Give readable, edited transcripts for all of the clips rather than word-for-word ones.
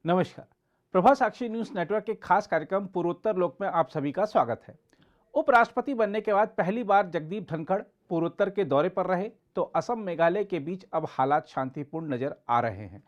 नमस्कार। प्रभा साक्षी news network के खास कार्यक्रम पूर्वोत्तर लोक में आप सभी का स्वागत है। उपराष्ट्रपति बनने के बाद पहली बार जगदीप धनखड़ पूर्वोत्तर के दौरे पर रहे तो असम मेघालय के बीच अब हालात शांतिपूर्ण नजर आ रहे हैं।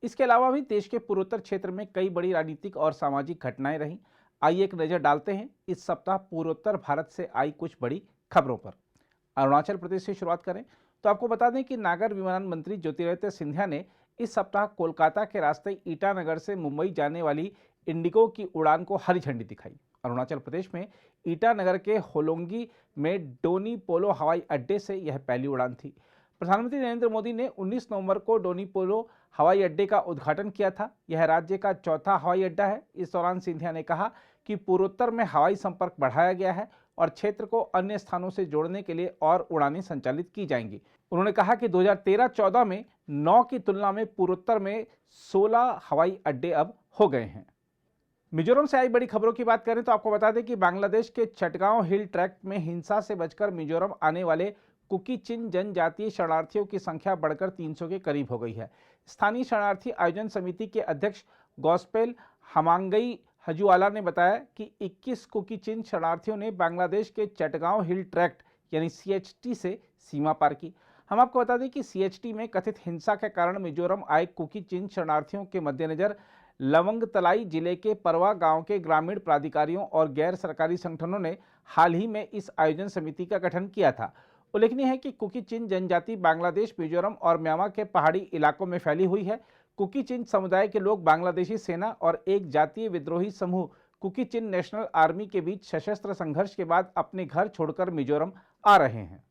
इसके अलावा भी देश के पूर्वोत्तर क्षेत्र में कई बड़ी राजनीतिक और सामाजिक घटनाएं रहीं। आइए एक नजर डालते हैं इस सप्ताह पूर्वोत्तर भारत से आई कुछ बड़ी खबरों पर। अरुणाचल प्रदेश से शुरुआत करें तो आपको बता दें कि नागर विमानन मंत्री ज्योतिरादित्य सिंधिया ने इस सप्ताह कोलकाता के रास्ते ईटानगर से मुंबई जाने वाली इंडिगो की उड़ान को हरी झंडी दिखाई। अरुणाचल प्रदेश में ईटानगर के होलोंगी में डोनी पोलो हवाई अड्डे से यह पहली उड़ान थी। प्रधानमंत्री नरेंद्र मोदी ने 19 नवंबर को डोनी पोलो हवाई अड्डे का उद्घाटन किया था। यह राज्य का चौथा हवाई अड्डा है। इस दौरान सिंधिया ने कहा कि पूर्वोत्तर में हवाई संपर्क बढ़ाया गया है और क्षेत्र को अन्य स्थानों से जोड़ने के लिए और उड़ानें संचालित की जाएंगी। उन्होंने कहा कि 2013-14 में 9 की तुलना में पूर्वोत्तर में 16 हवाई अड्डे अब हो गए हैं। मिजोरम से आई बड़ी खबरों की बात करें तो आपको बता दें कि बांग्लादेश के चटगांव हिल ट्रैक्ट में हिंसा से बचकर मिजोरम आने वाले कुकी चिन जनजातीय शरणार्थियों की संख्या बढ़कर 300 के करीब हो गई है। स्थानीय शरणार्थी आयोजन समिति के अध्यक्ष गॉस्पेल हमांगई हजुआला ने बताया कि 21 कुकी चिन शरणार्थियों ने बांग्लादेश के चटगांव हिल ट्रैक्ट यानी CHT से सीमा पार की। हम आपको बता दें कि CHT में कथित हिंसा के कारण मिजोरम आए कुकी चिन शरणार्थियों के मद्देनजर लवंगतलाई जिले के परवा गांव के ग्रामीण प्राधिकारियों और गैर सरकारी संगठनों ने हाल ही में इस आयोजन समिति का गठन किया था। उल्लेखनीय है कि कुकी चिन जनजाति बांग्लादेश, मिजोरम और म्यांमार के पहाड़ी इलाकों में फैली हुई है। कुकी चिन समुदाय के लोग बांग्लादेशी सेना और एक जातीय विद्रोही समूह कुकी चिन नेशनल आर्मी के बीच सशस्त्र संघर्ष के बाद अपने घर छोड़कर मिजोरम आ रहे हैं।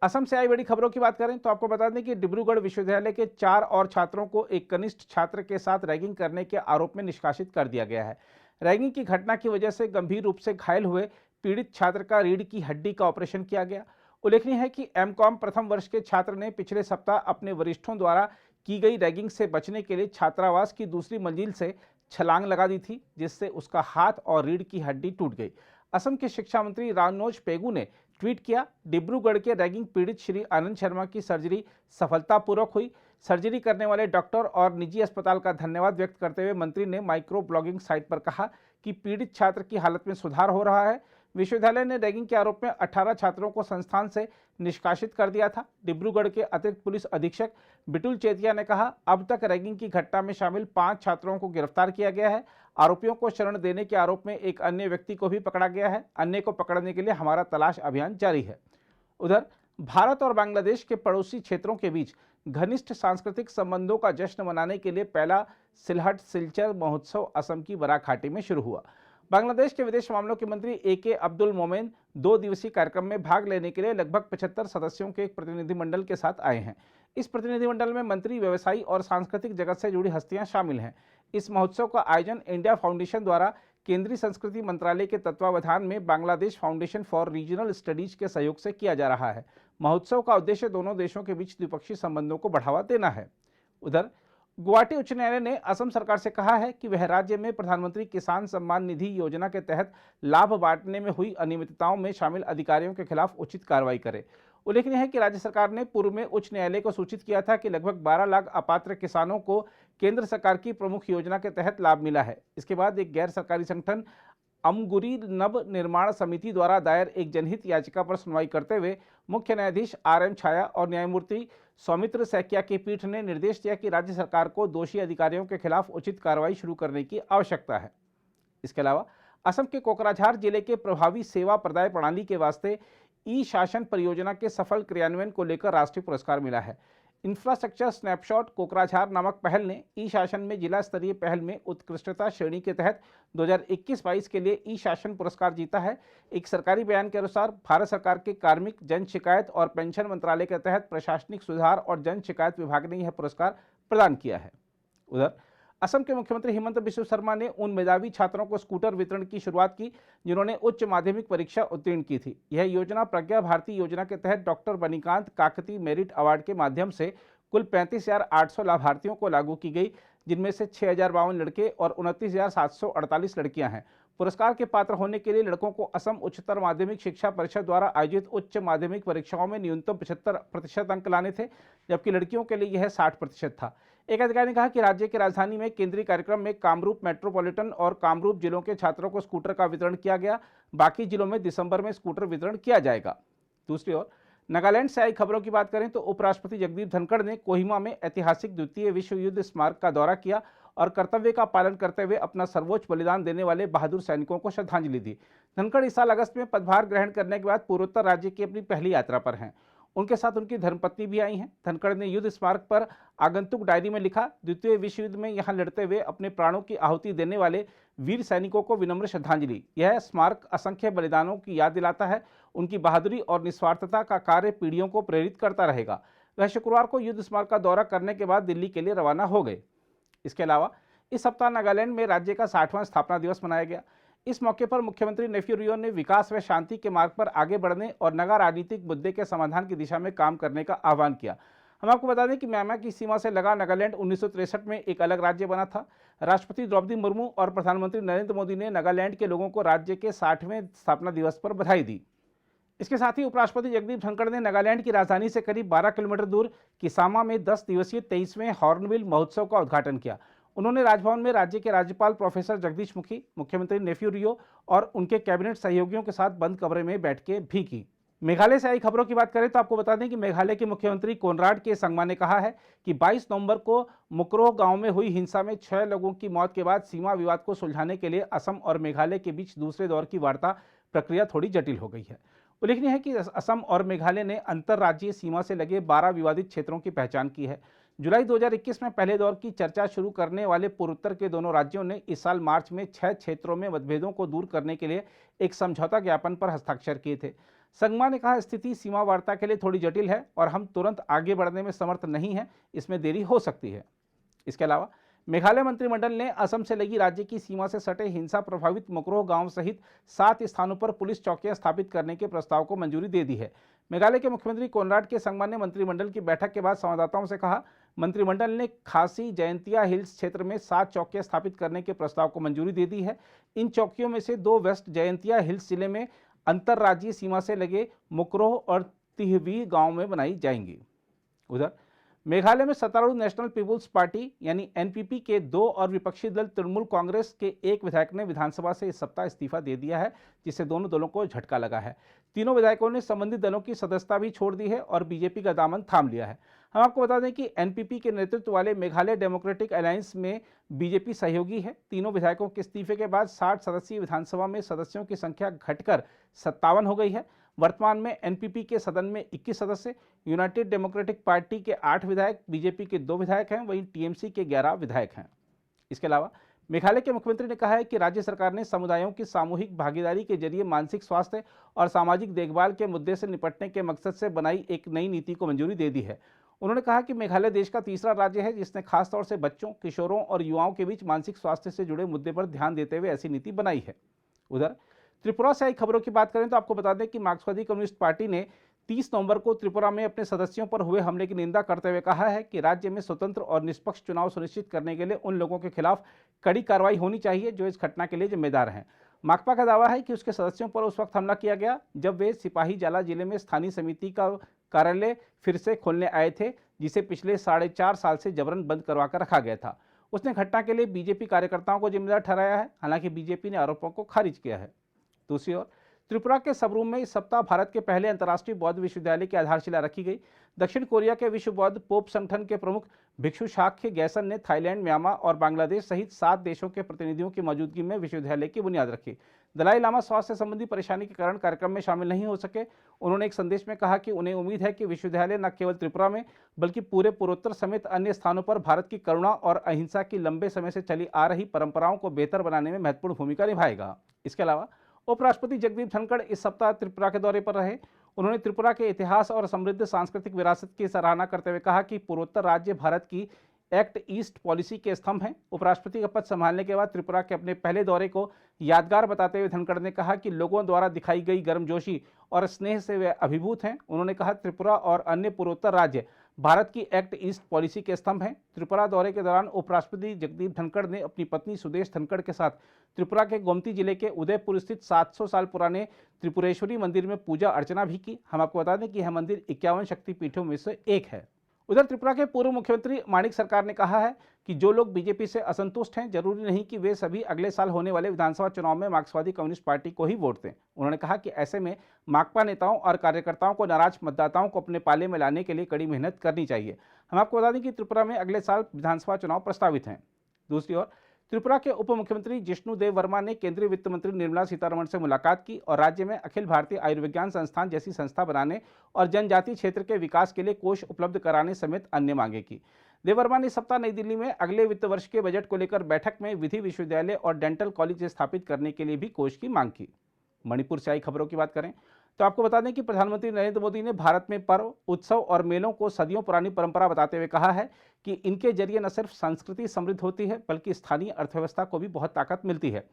असम से आई बड़ी खबरों की बात करें तो आपको बता दें कि डिब्रूगढ़ विश्वविद्यालय के 4 और छात्रों को एक कनिष्ठ छात्र के साथ रैगिंग करने के आरोप में निष्कासित कर दिया गया है। रैगिंग की घटना की वजह से गंभीर रूप से घायल हुए पीड़ित छात्र का रीढ़ की हड्डी का ऑपरेशन किया गया। उल्लेखनीय है कि MCOM प्रथम वर्ष के छात्र ने पिछले सप्ताह अपने वरिष्ठों द्वारा की गई रैगिंग से बचने के लिए छात्रावास की दूसरी मंजिल से छलांग लगा दी थी, जिससे उसका हाथ और रीढ़ की हड्डी टूट गई। असम के शिक्षा मंत्री रामनोज पेगू ने ट्वीट किया, डिब्रूगढ़ के रैगिंग पीड़ित श्री आनंद शर्मा की सर्जरी सफलतापूर्वक हुई। सर्जरी करने वाले डॉक्टर और निजी अस्पताल का धन्यवाद व्यक्त करते हुए मंत्री ने माइक्रो ब्लॉगिंग साइट पर कहा कि पीड़ित छात्र की हालत में सुधार हो रहा है। विश्वविद्यालय ने रैगिंग के आरोप में 18 छात्रों को संस्थान से निष्कासित कर दिया था। डिब्रूगढ़ के अतिरिक्त पुलिस अधीक्षक बिटुल चेतिया ने कहा, अब तक रैगिंग की घटना में शामिल 5 छात्रों को गिरफ्तार किया गया है। आरोपियों को शरण देने के आरोप में एक अन्य व्यक्ति को भी पकड़ा गया है। अन्य को पकड़ने के लिए हमारा तलाश अभियान जारी है। उधर भारत और बांग्लादेश के पड़ोसी क्षेत्रों के बीच घनिष्ठ सांस्कृतिक संबंधों का जश्न मनाने के लिए पहला सिलहट सिलचर महोत्सव असम की बराक घाटी में शुरू हुआ। बांग्लादेश के विदेश मामलों के मंत्री AK अब्दुल मोमेन 2 दिवसीय कार्यक्रम में भाग लेने के लिए लगभग 75 सदस्यों के एक प्रतिनिधिमंडल के साथ आए हैं। इस प्रतिनिधिमंडल में मंत्री, व्यवसायी और सांस्कृतिक जगत से जुड़ी हस्तियां शामिल हैं। इस महोत्सव का आयोजन इंडिया फाउंडेशन द्वारा केंद्रीय संस्कृति मंत्रालय के तत्वावधान में Bangladesh foundation for regional studies के सहयोग से किया जा रहा है। महोत्सव का उद्देश्य दोनों देशों के बीच द्विपक्षीय संबंधों को बढ़ावा देना है। उधर गुवाहाटी उच्च न्यायालय ने असम सरकार से कहा है कि वह राज्य में प्रधानमंत्री किसान सम्मान निधि योजना के तहत लाभ बांटने में हुई अनियमितताओं में शामिल अधिकारियों के खिलाफ उचित कार्रवाई करे। उल्लेखनीय है कि राज्य सरकार ने पूर्व में उच्च न्यायालय को सूचित किया था कि लगभग 12 लाख अपात्र किसानों को केंद्र सरकार की प्रमुख योजना के तहत लाभ मिला है। इसके बाद एक गैर सरकारी संगठन अमगुरी नव निर्माण समिति द्वारा दायर एक जनहित याचिका पर सुनवाई करते हुए मुख्य न्यायाधीश RM छाया और न्यायमूर्ति सौमित्र सैकिया की पीठ ने निर्देश दिया कि राज्य सरकार को दोषी अधिकारियों के खिलाफ उचित कार्रवाई शुरू करने की आवश्यकता है। इसके अलावा असम के कोकराझार जिले के प्रभावी सेवा प्रदाय प्रणाली के वास्ते ई-शासन परियोजना के सफल क्रियान्वयन को लेकर राष्ट्रीय पुरस्कार मिला है। इंफ्रास्ट्रक्चर स्नैपशॉट कोकराझार नामक पहल ने ई-शासन में जिला स्तरीय पहल में उत्कृष्टता श्रेणी के तहत 2021-22 के लिए ई-शासन पुरस्कार जीता है। एक सरकारी बयान के अनुसार भारत सरकार के कार्मिक, जन शिकायत और पेंशन मंत्रालय के तहत प्रशासनिक सुधार और जन शिकायत विभाग ने यह पुरस्कार प्रदान किया है। उधर असम के मुख्यमंत्री हिमंत बिस्व शर्मा ने उन मेधावी छात्रों को स्कूटर वितरण की शुरुआत की जिन्होंने उच्च माध्यमिक परीक्षा उत्तीर्ण की थी। यह योजना प्रज्ञा भारती योजना के तहत डॉक्टर बनीकांत काकती मेरिट अवार्ड के माध्यम से कुल 35,800 लाभार्थियों को लागू की गई, जिनमें से 6,052 लड़के और 29,748 लड़कियां हैं। पुरस्कार के पात्र होने के लिए लड़कों को असम उच्चतर माध्यमिक शिक्षा परिषद द्वारा आयोजित उच्च माध्यमिक परीक्षाओं में न्यूनतम 75% अंक लाने थे, जबकि लड़कियों के लिए यह 60% था। एक अधिकारी ने कहा कि राज्य की राजधानी में केंद्रीय कार्यक्रम में कामरूप मेट्रोपॉलिटन और कामरूप जिलों के छात्रों को स्कूटर का वितरण किया गया। बाकी जिलों में दिसंबर में स्कूटर वितरण किया जाएगा। दूसरी ओर नागालैंड से आई खबरों की बात करें तो उपराष्ट्रपति जगदीप धनखड़ ने कोहिमा में ऐतिहासिक द्वितीय विश्व युद्ध स्मारक का दौरा किया और कर्तव्य का पालन करते हुए अपना सर्वोच्च बलिदान देने वाले बहादुर सैनिकों को श्रद्धांजलि दी। धनखड़ इस साल अगस्त में पदभार ग्रहण करने के बाद पूर्वोत्तर राज्य की अपनी पहली यात्रा पर हैं। उनके साथ उनकी धर्मपत्नी भी आई हैं। धनखड़ ने युद्ध स्मारक पर आगंतुक डायरी में लिखा, द्वितीय विश्व युद्ध में यहां लड़ते हुए अपने प्राणों की आहुति देने वाले वीर सैनिकों को विनम्र श्रद्धांजलि। यह स्मारक असंख्य बलिदानों की याद दिलाता है। उनकी बहादुरी और निस्वार्थता का कार्य पीढ़ियों को प्रेरित करता रहेगा। वह शुक्रवार को युद्ध स्मारक का दौरा करने के बाद दिल्ली के लिए रवाना हो गए। इसके अलावा इस सप्ताह नागालैंड में राज्य का 60वां स्थापना दिवस मनाया गया। इस मौके पर मुख्यमंत्री नेफ्यू रियो ने विकास व शांति के मार्ग पर आगे बढ़ने और नगा राजनीतिक मुद्दे के समाधान की दिशा में काम करने का आह्वान किया। हम आपको बता दें कि म्यांमार की सीमा से लगा नागालैंड 1963 में एक अलग राज्य बना था। राष्ट्रपति द्रौपदी मुर्मू और प्रधानमंत्री नरेंद्र मोदी ने नागालैंड के लोगों को राज्य के 60वें स्थापना दिवस पर बधाई दी। इसके साथ ही उपराष्ट्रपति जगदीप धनखड़ ने नागालैंड की राजधानी से करीब 12 किलोमीटर दूर किसामा में 10 दिवसीय 23वें हॉर्नबिल महोत्सव का उद्घाटन किया। उन्होंने राजभवन में राज्य के राज्यपाल प्रोफेसर जगदीश मुखी, मुख्यमंत्री नेफ्यू रियो और उनके कैबिनेट सहयोगियों के साथ बंद कमरे में बैठकें भी की। मेघालय से आई खबरों की बात करें तो आपको बता दें कि मेघालय के मुख्यमंत्री कोनराड के संगमा ने कहा है कि 22 नवंबर को मुकरोह गांव में हुई हिंसा में 6 लोगों की मौत के बाद सीमा विवाद को सुलझाने के लिए असम और मेघालय के बीच दूसरे दौर की वार्ता प्रक्रिया थोड़ी जटिल हो गई है। उल्लेखनीय है कि असम और मेघालय ने अंतर्राज्यीय सीमा से लगे 12 विवादित क्षेत्रों की पहचान की है। जुलाई 2021 में पहले दौर की चर्चा शुरू करने वाले पूर्वोत्तर के दोनों राज्यों ने इस साल मार्च में 6 क्षेत्रों में मतभेदों को दूर करने के लिए एक समझौता ज्ञापन पर हस्ताक्षर किए थे। संगमा ने कहा, स्थिति सीमा वार्ता के लिए थोड़ी जटिल है और हम तुरंत आगे बढ़ने में समर्थ नहीं हैं, इसमें देरी हो सकती है। इसके अलावा मेघालय मंत्रिमंडल ने असम से लगी राज्य की सीमा से सटे हिंसा प्रभावित मुकरोह गांव सहित 7 स्थानों पर पुलिस चौकियां स्थापित करने के प्रस्ताव को मंजूरी दे दी है। मेघालय के मुख्यमंत्री कोनराड के संगमा ने मंत्रिमंडल की बैठक के बाद संवाददाताओं से कहा, मंत्रिमंडल ने खासी जयंतिया हिल्स क्षेत्र में 7 चौकियां स्थापित करने के प्रस्ताव को मंजूरी दे दी है। इन चौकियों में से 2 वेस्ट जयंतिया हिल्स जिले में अंतर्राज्यीय सीमा से लगे मुकरोह और तिहवी गांव में बनाई जाएंगी। उधर मेघालय में सत्तारूढ़ नेशनल पीपुल्स पार्टी यानी एनपीपी के 2 और विपक्षी दल तृणमूल कांग्रेस के 1 विधायक ने विधानसभा से इस सप्ताह इस्तीफा दे दिया है, जिससे दोनों दलों को झटका लगा है। तीनों विधायकों ने संबंधित दलों की सदस्यता भी छोड़ दी है और बीजेपी का दामन थाम लिया है। हम आपको बता दें कि एनपीपी के नेतृत्व वाले मेघालय डेमोक्रेटिक अलायंस में बीजेपी सहयोगी है। तीनों विधायकों के इस्तीफे के बाद 60 सदस्यीय विधानसभा में सदस्यों की संख्या घटकर 57 हो गई है। वर्तमान में एनपीपी के सदन में 21 सदस्य, यूनाइटेड डेमोक्रेटिक पार्टी के 8 विधायक, बीजेपी के 2 विधायक हैं, वहीं टीएमसी के 11 विधायक हैं। इसके अलावा मेघालय के मुख्यमंत्री ने कहा है कि राज्य सरकार ने समुदायों की सामूहिक भागीदारी के जरिए मानसिक स्वास्थ्य और सामाजिक देखभाल के मुद्दे से निपटने के मकसद से बनाई एक नई नीति को मंजूरी दे दी है। उन्होंने कहा कि मेघालय देश का तीसरा राज्य है जिसने खासतौर से बच्चों, किशोरों और युवाओं के बीच मानसिक स्वास्थ्य से जुड़े मुद्दे पर ध्यान देते हुए ऐसी नीति बनाई है। उधर त्रिपुरा से आई खबरों की बात करें तो आपको बता दें कि मार्क्सवादी कम्युनिस्ट पार्टी ने 30 नवंबर को त्रिपुरा में अपने सदस्यों पर हुए हमले की निंदा करते हुए कहा है कि राज्य में स्वतंत्र और निष्पक्ष चुनाव सुनिश्चित करने के लिए उन लोगों के खिलाफ कड़ी कार्रवाई होनी चाहिए जो इस घटना के लिए जिम्मेदार हैं। माकपा का दावा है कि उसके सदस्यों पर उस वक्त हमला किया गया जब वे सिपाही जाला जिले में स्थानीय समिति का कार्यालय फिर से खोलने आए थे, जिसे पिछले 4.5 साल से जबरन बंद करवा कर रखा गया था। उसने घटना के लिए बीजेपी कार्यकर्ताओं को जिम्मेदार ठहराया है, हालांकि बीजेपी ने आरोपों को खारिज किया है। दूसरी ओर त्रिपुरा के सबरूम में इस सप्ताह भारत के पहले अंतर्राष्ट्रीय बौद्ध विश्वविद्यालय की आधारशिला रखी गई। दक्षिण कोरिया के विश्व बौद्ध पोप संगठन के प्रमुख भिक्षु शाक्य गैसन ने थाईलैंड, म्यांमार और बांग्लादेश सहित 7 देशों के प्रतिनिधियों की मौजूदगी में विश्वविद्यालय की बुनियाद रखी। दलाई लामा स्वास्थ्य संबंधी परेशानी के कारण कार्यक्रम में शामिल नहीं हो सके। उन्होंने एक संदेश में कहा कि उन्हें उम्मीद है कि विश्वविद्यालय न केवल त्रिपुरा में बल्कि पूरे पूर्वोत्तर समेत अन्य स्थानों पर भारत की करुणा और अहिंसा की लंबे समय से चली आ रही परंपराओं को बेहतर बनाने में महत्वपूर्ण भूमिका निभाएगा। इसके अलावा उपराष्ट्रपति जगदीप धनखड़ इस सप्ताह त्रिपुरा के दौरे पर रहे। उन्होंने त्रिपुरा के इतिहास और समृद्ध सांस्कृतिक विरासत की सराहना करते हुए कहा कि पूर्वोत्तर राज्य भारत की एक्ट ईस्ट पॉलिसी के स्तंभ हैं। उपराष्ट्रपति का पद संभालने के बाद त्रिपुरा के अपने पहले दौरे को यादगार बताते हुए धनखड़ ने कहा कि लोगों द्वारा दिखाई गई गर्मजोशी और स्नेह से वे अभिभूत हैं। उन्होंने कहा त्रिपुरा और अन्य पूर्वोत्तर राज्य भारत की एक्ट ईस्ट पॉलिसी के स्तंभ हैं। त्रिपुरा दौरे के दौरान उपराष्ट्रपति जगदीप धनखड़ ने अपनी पत्नी सुदेश धनखड़ के साथ त्रिपुरा के गोमती जिले के उदयपुर स्थित 700 साल पुराने त्रिपुरेश्वरी मंदिर में पूजा अर्चना भी की। हम आपको बता दें कि यह मंदिर 51 शक्तिपीठों में से एक है। उधर त्रिपुरा के पूर्व मुख्यमंत्री माणिक सरकार ने कहा है कि जो लोग बीजेपी से असंतुष्ट हैं, जरूरी नहीं कि वे सभी अगले साल होने वाले विधानसभा चुनाव में मार्क्सवादी कम्युनिस्ट पार्टी को ही वोट दें। उन्होंने कहा कि ऐसे में माकपा नेताओं और कार्यकर्ताओं को नाराज मतदाताओं को अपने पाले में लाने के लिए कड़ी मेहनत करनी चाहिए। हम आपको बता दें कि त्रिपुरा में अगले साल विधानसभा चुनाव प्रस्तावित हैं। दूसरी ओर त्रिपुरा के उप मुख्यमंत्री जिष्णु देव वर्मा ने केंद्रीय वित्त मंत्री निर्मला सीतारमण से मुलाकात की और राज्य में अखिल भारतीय आयुर्विज्ञान संस्थान जैसी संस्था बनाने और जनजातीय क्षेत्र के विकास के लिए कोष उपलब्ध कराने समेत अन्य मांगे की। देव वर्मा ने इस सप्ताह नई दिल्ली में अगले वित्त वर्ष के बजट को लेकर बैठक में विधि विश्वविद्यालय और डेंटल कॉलेज स्थापित करने के लिए भी कोष की मांग की। मणिपुर से आई खबरों की बात करें तो आपको बता दें कि प्रधानमंत्री नरेंद्र मोदी ने भारत में पर्व, उत्सव और मेलों को सदियों पुरानी परंपरा बताते हुए कहा है कि इनके जरिए न सिर्फ संस्कृति समृद्ध होती है बल्कि स्थानीय अर्थव्यवस्था को भी बहुत ताकत मिलती है।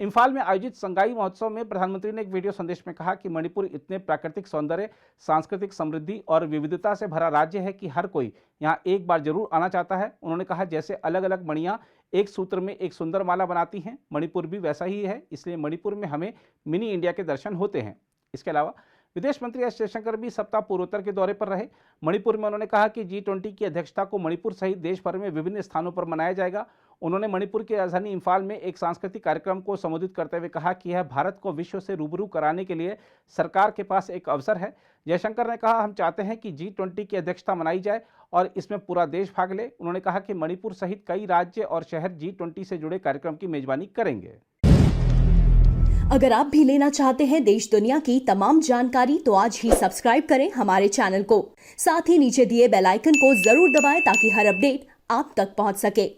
इम्फाल में आयोजित संगाई महोत्सव में प्रधानमंत्री ने एक वीडियो संदेश में कहा कि मणिपुर इतने प्राकृतिक सौंदर्य, सांस्कृतिक समृद्धि और विविधता से भरा राज्य है कि हर कोई यहाँ एक बार जरूर आना चाहता है। उन्होंने कहा जैसे अलग अलग मणियाँ एक सूत्र में एक सुंदर माला बनाती हैं, मणिपुर भी वैसा ही है। इसलिए मणिपुर में हमें मिनी इंडिया के दर्शन होते हैं। इसके अलावा विदेश मंत्री एस जयशंकर भी सप्ताह पूर्वोत्तर के दौरे पर रहे। मणिपुर में उन्होंने कहा कि G20 की अध्यक्षता को मणिपुर सहित देश भर में विभिन्न स्थानों पर मनाया जाएगा। उन्होंने मणिपुर की राजधानी इम्फाल में एक सांस्कृतिक कार्यक्रम को संबोधित करते हुए कहा कि यह भारत को विश्व से रूबरू कराने के लिए सरकार के पास एक अवसर है। जयशंकर ने कहा, हम चाहते हैं कि G20 की अध्यक्षता मनाई जाए और इसमें पूरा देश भाग ले। उन्होंने कहा कि मणिपुर सहित कई राज्य और शहर G20 से जुड़े कार्यक्रम की मेजबानी करेंगे। अगर आप भी लेना चाहते हैं देश दुनिया की तमाम जानकारी तो आज ही सब्सक्राइब करें हमारे चैनल को। साथ ही नीचे दिए बेल आइकन को जरूर दबाएं ताकि हर अपडेट आप तक पहुंच सके।